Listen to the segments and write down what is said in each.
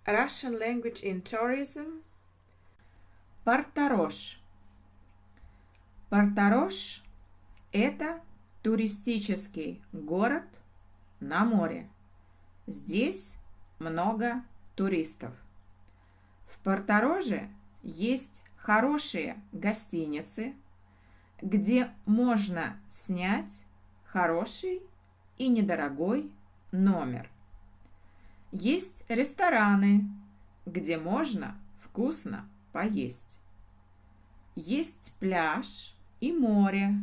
Russian language in tourism. Порт-Орош. Порт-Орош – это туристический город на море. Здесь много туристов. В Порт-Ороже есть хорошие гостиницы, где можно снять хороший и недорогой номер. Есть рестораны, где можно вкусно поесть. Есть пляж и море,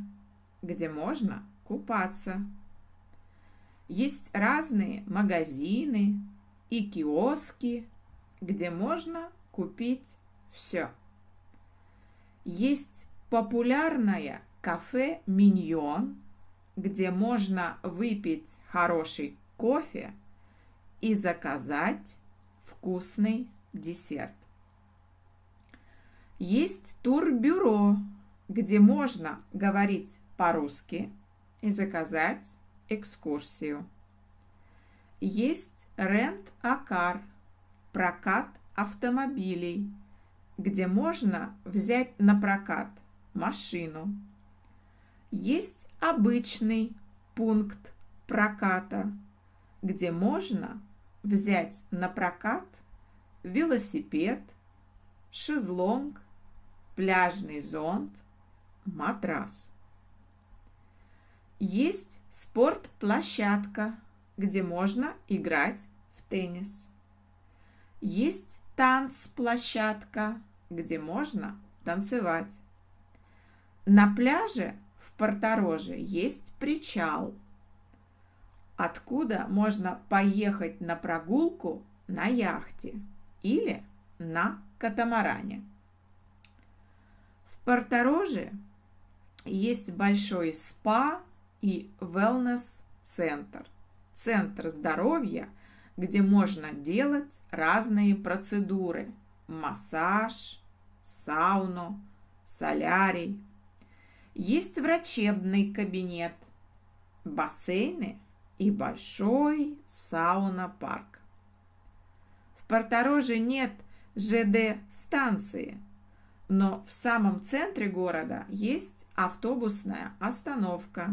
где можно купаться. Есть разные магазины и киоски, где можно купить все. Есть популярное кафе «Миньон», где можно выпить хороший кофе и заказать вкусный десерт. Есть турбюро, где можно говорить по-русски и заказать экскурсию. Есть рент-а-кар, прокат автомобилей, где можно взять на прокат машину. Есть обычный пункт проката, где можно взять на прокат велосипед, шезлонг, пляжный зонт, матрас. Есть спортплощадка, где можно играть в теннис. Есть танцплощадка, где можно танцевать. На пляже в Порт-Ороже есть причал, откуда можно поехать на прогулку на яхте или на катамаране. В Порт-Ороже есть большой спа и wellness-центр. Центр здоровья, где можно делать разные процедуры. Массаж, сауну, солярий. Есть врачебный кабинет, бассейны и большой сауна-парк. В Порт-Ороже нет ЖД-станции, но в самом центре города есть автобусная остановка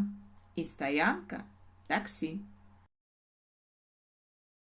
и стоянка такси.